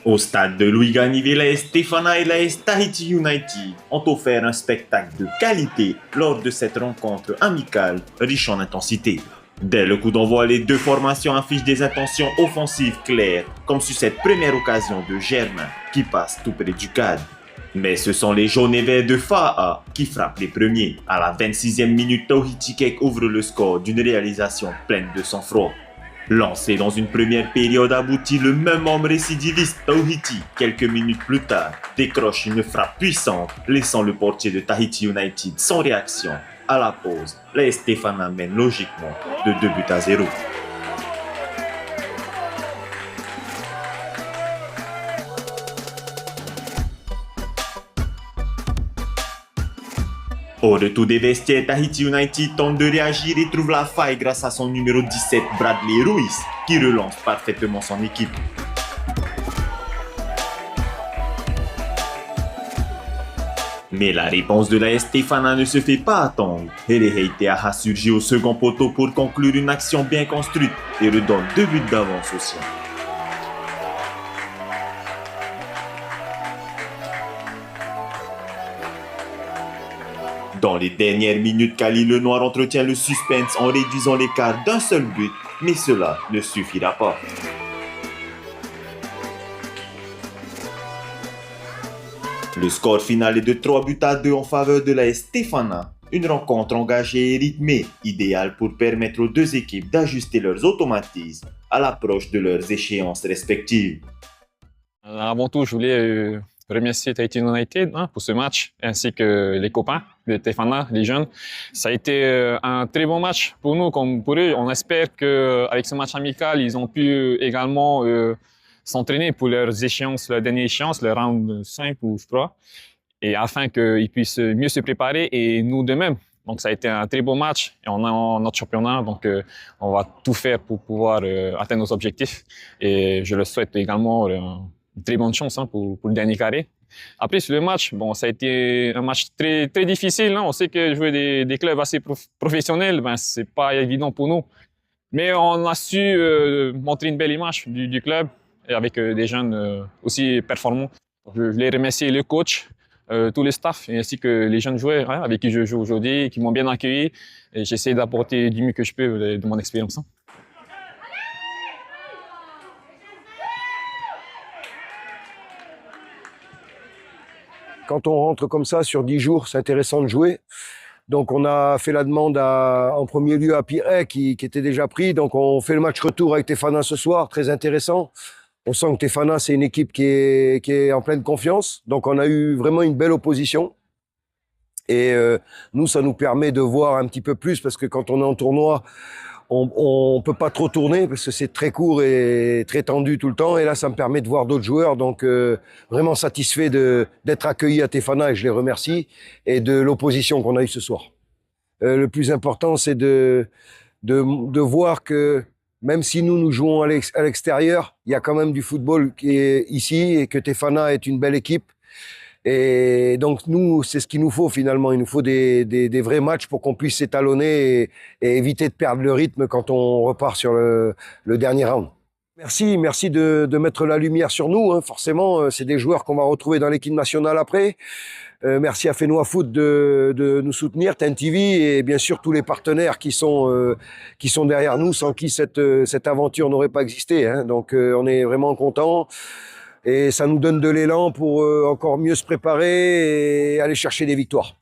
Au stade de Louis Ganivet, l'AS Stéphana et l'AS Tahiti United ont offert un spectacle de qualité lors de cette rencontre amicale riche en intensité. Dès le coup d'envoi, les deux formations affichent des intentions offensives claires, comme sur cette première occasion de Germain qui passe tout près du cadre. Mais ce sont les jaunes et verts de Fa'a qui frappent les premiers. À la 26e minute, Tauhiti Kek ouvre le score d'une réalisation pleine de sang-froid. Lancé dans une première période aboutie, le même homme récidiviste Tauhiti, quelques minutes plus tard, décroche une frappe puissante, laissant le portier de Tahiti United sans réaction. À la pause, l'AS Stéphana mène logiquement de 2-0. Au retour des vestiaires, Tahiti United tente de réagir et trouve la faille grâce à son numéro 17, Bradley Ruiz, qui relance parfaitement son équipe. Mais la réponse de l'AS Stéphana ne se fait pas attendre. Hereheitea a surgi au second poteau pour conclure une action bien construite et redonne 2 buts d'avance au sien. Dans les dernières minutes, Kali Lenoir entretient le suspense en réduisant l'écart d'un seul but, mais cela ne suffira pas. Le score final est de 3-2 en faveur de l'AS Stéphana. Une rencontre engagée et rythmée, idéale pour permettre aux deux équipes d'ajuster leurs automatismes à l'approche de leurs échéances respectives. Avant tout, je voulais remercier Tahiti United pour ce match, ainsi que les copains de Stéphana, les jeunes. Ça a été un très bon match pour nous comme pour eux. On espère qu'avec ce match amical, ils ont pu également s'entraîner pour leurs échéances, leur dernière échéance, le round 5 ou 3, et afin qu'ils puissent mieux se préparer, et nous de même. Donc ça a été un très beau match, et on a notre championnat, donc on va tout faire pour pouvoir atteindre nos objectifs. Et je leur souhaite également une très bonne chance pour le dernier carré. Après, sur le match, bon, ça a été un match très, très difficile. On sait que jouer des clubs assez professionnels, c'est pas évident pour nous. Mais on a su montrer une belle image du club, et avec des jeunes aussi performants. Je voulais remercier le coach, tous les staffs, ainsi que les jeunes joueurs avec qui je joue aujourd'hui, qui m'ont bien accueilli. Et j'essaie d'apporter du mieux que je peux de mon expérience. Quand on rentre comme ça sur 10 jours, c'est intéressant de jouer. Donc on a fait la demande en premier lieu à Pirey qui était déjà pris. Donc on fait le match retour avec Stéphana ce soir, très intéressant. On sent que Stéphana, c'est une équipe qui est en pleine confiance. Donc on a eu vraiment une belle opposition. Et nous, ça nous permet de voir un petit peu plus, parce que quand on est en tournoi, on peut pas trop tourner parce que c'est très court et très tendu tout le temps. Et là, ça me permet de voir d'autres joueurs. Donc, vraiment satisfait d'être accueilli à Stéphana, et je les remercie, et de l'opposition qu'on a eue ce soir. Le plus important, c'est de voir que même si nous jouons à l'extérieur, il y a quand même du football qui est ici, et que Stéphana est une belle équipe. Et donc nous, c'est ce qu'il nous faut finalement. Il nous faut des vrais matchs pour qu'on puisse s'étalonner et éviter de perdre le rythme quand on repart sur le dernier round. Merci de mettre la lumière sur nous. Forcément, c'est des joueurs qu'on va retrouver dans l'équipe nationale après. Merci à Fenoa Foot de nous soutenir, TEN TV, et bien sûr tous les partenaires qui sont derrière nous, sans qui cette aventure n'aurait pas existé. Donc on est vraiment contents. Et ça nous donne de l'élan pour encore mieux se préparer et aller chercher des victoires.